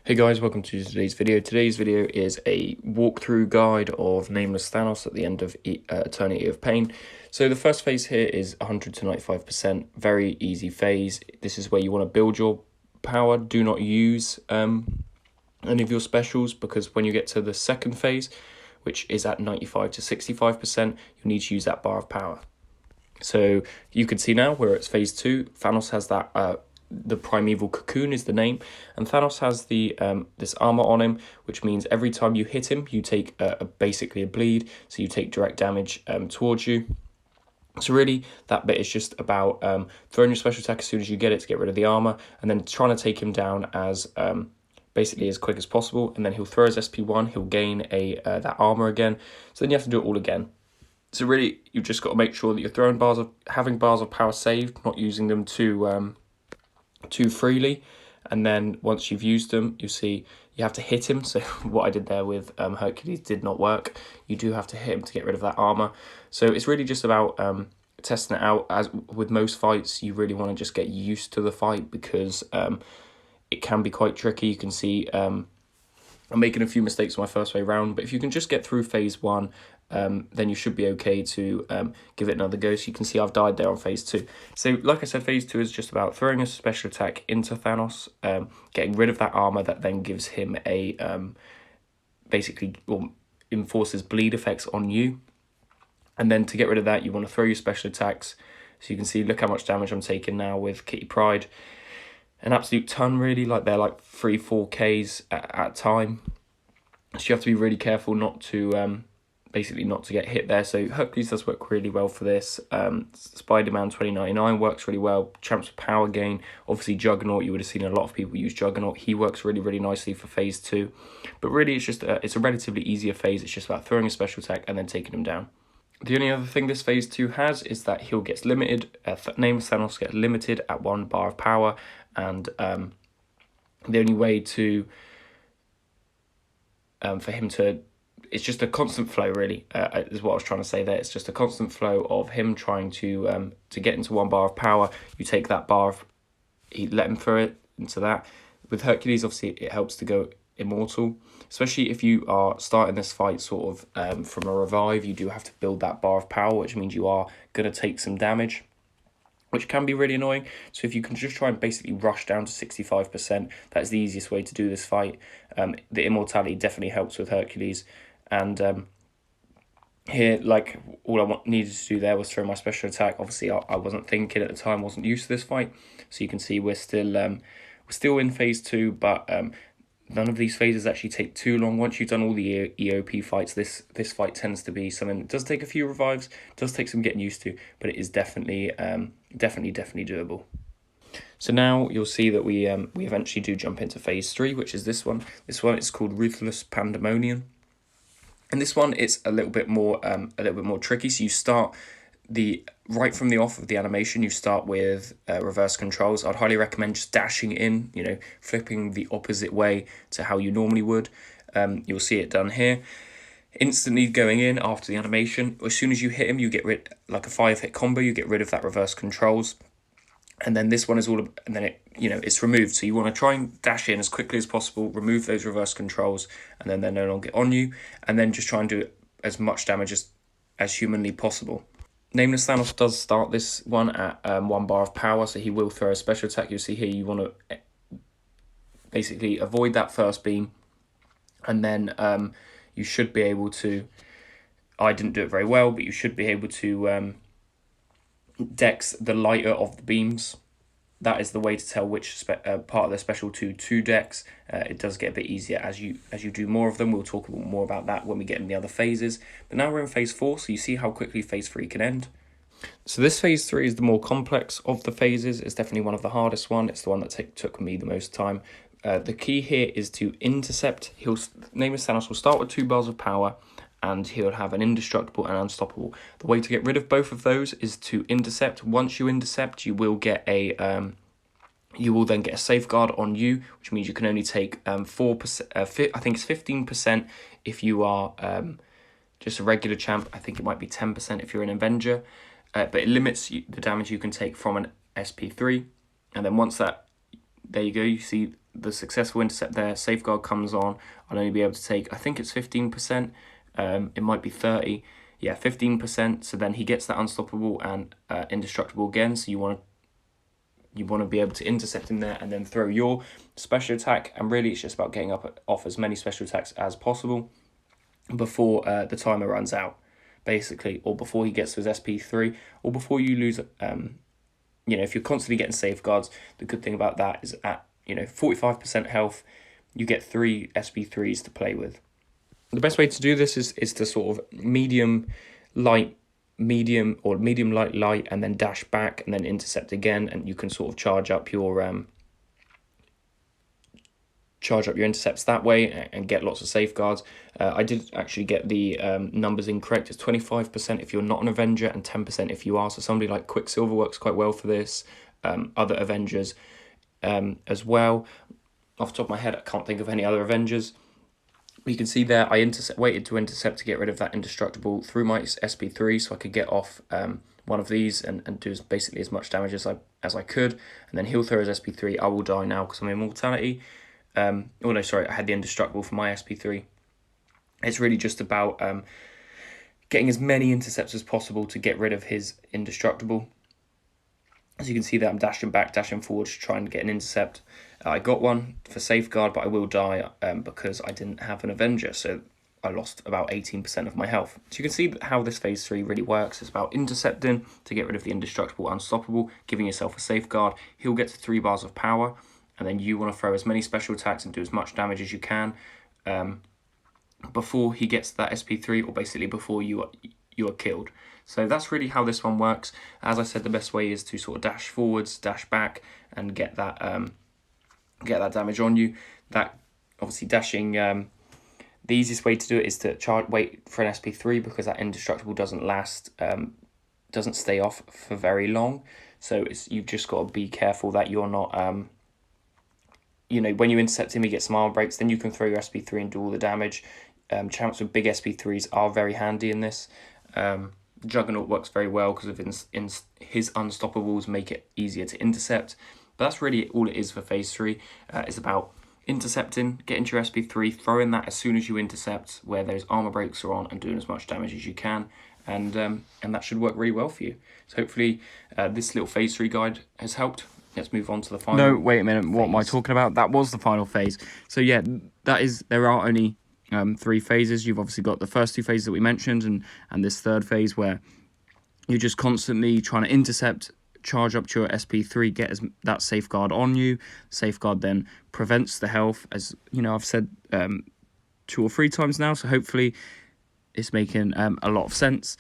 Hey guys, welcome to today's video. Today's video is a walkthrough guide of Nameless Thanos at the end of Eternity of Pain. So the first phase here is 100 to 95%, very easy phase. This is where you want to build your power. Do not use any of your specials, because when you get to the second phase, which is at 95 to 65%, you need to use that bar of power. So you can see now where it's phase 2, Thanos has that the primeval cocoon is the name, and Thanos has the this armor on him, which means every time you hit him, you take basically a bleed, so you take direct damage towards you. So really, that bit is just about throwing your special attack as soon as you get it to get rid of the armor, and then trying to take him down as basically as quick as possible. And then he'll throw his SP1, he'll gain that armor again. So then you have to do it all again. So really, you've just got to make sure that you're throwing having bars of power saved, not using them too freely. And then once you've used them, you see you have to hit him. So what I did there with Hercules did not work. You do have to hit him to get rid of that armor. So it's really just about testing it out. As with most fights, you really want to just get used to the fight, because it can be quite tricky. You can see I'm making a few mistakes on my first way round, but if you can just get through phase 1, then you should be okay to give it another go. So you can see I've died there on phase 2. So like I said, phase 2 is just about throwing a special attack into Thanos, getting rid of that armor that then gives him a basically enforces bleed effects on you. And then to get rid of that, you want to throw your special attacks. So you can see, look how much damage I'm taking now with Kitty Pryde. An absolute ton, really. Like, they're like 3-4 Ks at a time. So you have to be really careful not to basically not to get hit there. So Hercules does work really well for this. Spider-Man 2099 works really well. Champs with power gain. Obviously Juggernaut, you would have seen a lot of people use Juggernaut. He works really, really nicely for phase 2. But really, it's just it's a relatively easier phase. It's just about throwing a special attack and then taking him down. The only other thing this phase 2 has is that he'll gets limited. Nameless Thanos gets limited at 1 bar of power, and the only way to for him to, it's just a constant flow, really, is what I was trying to say there. It's just a constant flow of him trying to get into 1 bar of power. You take that bar of, you let him throw it into that. With Hercules, obviously, it helps to go immortal, especially if you are starting this fight sort of from a revive. You do have to build that bar of power, which means you are going to take some damage, which can be really annoying. So if you can just try and basically rush down to 65%, that's the easiest way to do this fight. The immortality definitely helps with Hercules. And here, like, all I needed to do there was throw my special attack. Obviously, I wasn't thinking at the time, wasn't used to this fight. So you can see we're still in phase 2, but none of these phases actually take too long. Once you've done all the EOP fights, this fight tends to be something that does take a few revives, does take some getting used to, but it is definitely doable. So now you'll see that we eventually do jump into phase 3, which is this one. This one is called Ruthless Pandemonium, and this one it's a little bit more tricky. So you start right from the off of the animation, you start with reverse controls. I'd highly recommend just dashing in, flipping the opposite way to how you normally would. You'll see it done here. Instantly going in after the animation. As soon as you hit him, you get rid, like a 5-hit combo, you get rid of that reverse controls. And then this one is and then it's removed. So you want to try and dash in as quickly as possible, remove those reverse controls, and then they're no longer on you. And then just try and do as much damage as humanly possible. Nameless Thanos does start this one at 1 bar of power, so he will throw a special attack. You'll see here you want to basically avoid that first beam, and then you should be able to, I didn't do it very well, but you should be able to dex the lighter of the beams. That is the way to tell which part of the special to dex. It does get a bit easier as you do more of them. We'll talk more about that when we get in the other phases. But now we're in phase 4, so you see how quickly phase 3 can end. So this phase 3 is the more complex of the phases. It's definitely one of the hardest one. It's the one that took me the most time. The key here is to intercept. Nameless Thanos will start with 2 bars of power, and he'll have an indestructible and unstoppable. The way to get rid of both of those is to intercept. Once you intercept, you will get you will then get a safeguard on you, which means you can only take 4%. I think it's 15% if you are just a regular champ. I think it might be 10% if you're an Avenger. But it limits the damage you can take from an SP3. And then once that, there you go, you see the successful intercept there, safeguard comes on, I'll only be able to take, I think it's 15%, it might be 30, yeah, 15%, so then he gets that unstoppable and indestructible again, so you want to be able to intercept him there and then throw your special attack, and really it's just about getting off as many special attacks as possible before the timer runs out, basically, or before he gets to his SP3, or before you lose. If you're constantly getting safeguards, the good thing about that is at 45% health, you get 3 SP3s to play with. The best way to do this is to sort of medium, light, medium, or medium, light, and then dash back and then intercept again, and you can sort of charge up your intercepts that way and get lots of safeguards. I did actually get the numbers incorrect. It's 25% if you're not an Avenger and 10% if you are. So somebody like Quicksilver works quite well for this. Other Avengers as well. Off the top of my head, I can't think of any other Avengers. You can see there, I waited to intercept to get rid of that indestructible through my SP3 so I could get off one of these and do basically as much damage as I could. And then he'll throw his SP3. I will die now because I'm immortality. I had the indestructible for my SP3. It's really just about getting as many intercepts as possible to get rid of his indestructible. As you can see that I'm dashing back, dashing forward to try and get an intercept. I got one for safeguard, but I will die because I didn't have an Avenger, so I lost about 18% of my health. So you can see how this phase 3 really works. It's about intercepting to get rid of the indestructible, unstoppable, giving yourself a safeguard. He'll get to 3 bars of power, and then you want to throw as many special attacks and do as much damage as you can before he gets that SP3, or basically before you are killed. So that's really how this one works. As I said, the best way is to sort of dash forwards, dash back, and get that damage on you. That obviously dashing. The easiest way to do it is to wait for an SP3 because that indestructible doesn't last, doesn't stay off for very long. So you've just got to be careful that you're not. When you intercept him, he gets some armor breaks. Then you can throw your SP3 and do all the damage. Champs with big SP3s are very handy in this. Juggernaut works very well because of his unstoppables make it easier to intercept. But that's really all it is for phase 3. It's about intercepting, getting to your SP3, throwing that as soon as you intercept where those armor breaks are on, and doing as much damage as you can. And that should work really well for you. So hopefully this little phase 3 guide has helped. Let's move on to the final. No, wait a minute. What am I talking about? That was the final phase. So yeah, there are only 3 phases. You've obviously got the first 2 phases that we mentioned, and this third phase where you're just constantly trying to intercept, charge up to your SP3, get that safeguard on you. Safeguard then prevents the health, as I've said 2 or 3 times now, so hopefully it's making a lot of sense.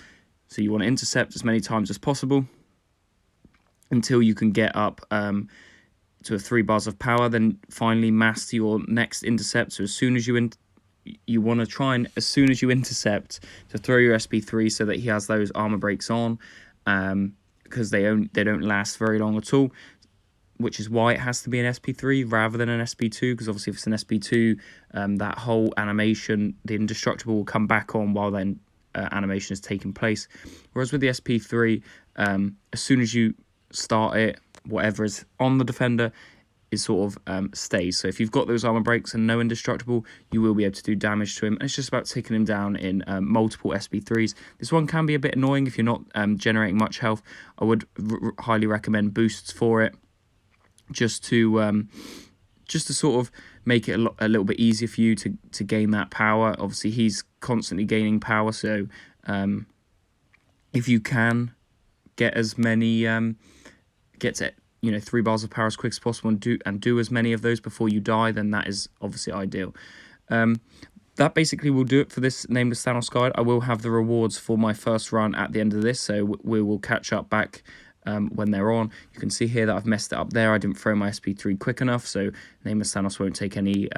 So you want to intercept as many times as possible until you can get up to 3 bars of power, then finally mass to your next intercept. So as soon as you want to try and, as soon as you intercept, to throw your SP3 so that he has those armor breaks on, because they don't last very long at all, which is why it has to be an SP3 rather than an SP2, because obviously if it's an SP2, that whole animation, the indestructible will come back on while then animation is taking place. Whereas with the SP3, as soon as you start it, whatever is on the defender is sort of stays. So if you've got those armor breaks and no indestructible, you will be able to do damage to him. And it's just about taking him down in multiple SP3s. This one can be a bit annoying if you're not generating much health. I would highly recommend boosts for it, just to sort of make it a little bit easier for you to gain that power. Obviously, he's constantly gaining power, so if you can get as many get to 3 bars of power as quick as possible and do as many of those before you die, then that is obviously ideal. That basically will do it for this Nameless Thanos guide. I will have the rewards for my first run at the end of this, so we will catch up back when they're on. You can see here that I've messed it up there. I didn't throw my SP3 quick enough, so Nameless Thanos won't take any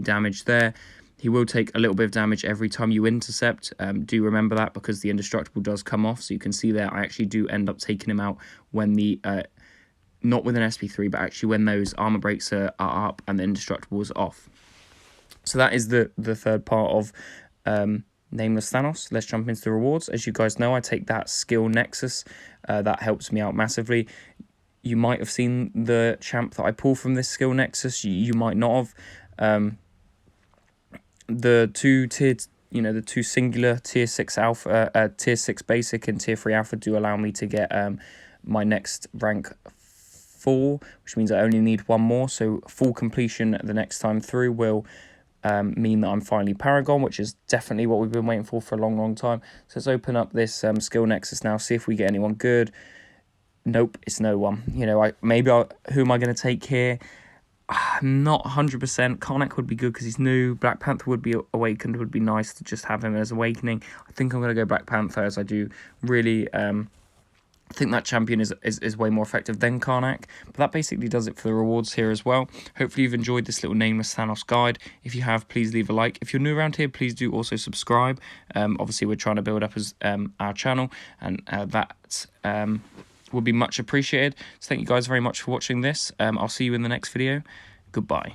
damage there. He will take a little bit of damage every time you intercept. Do remember that, because the indestructible does come off. So you can see there I actually do end up taking him out when the not with an SP3, but actually when those armor breaks are up and the indestructible is off. So that is the third part of Nameless Thanos. Let's jump into the rewards. As you guys know, I take that skill Nexus. That helps me out massively. you might have seen the champ that I pull from this skill nexus. You might not have. The two tiered, the two singular tier 6 alpha, tier 6 basic and tier 3 alpha do allow me to get my next rank 4, which means I only need one more. So full completion the next time through will mean that I'm finally Paragon, which is definitely what we've been waiting for a long time. So let's open up this skill nexus now, see if we get anyone good. Nope, it's no one. Who am I going to take here? Not 100%. Karnak would be good because he's new. Black Panther would be awakened, would be nice to just have him as awakening. I think I'm going to go Black Panther, as I do really think that champion is way more effective than Karnak. But that basically does it for the rewards here as well. Hopefully you've enjoyed this little Nameless Thanos guide. If you have, please leave a like. If you're new around here, please do also subscribe. Obviously we're trying to build up as our channel, and that would be much appreciated. So thank you guys very much for watching this. I'll see you in the next video. Goodbye.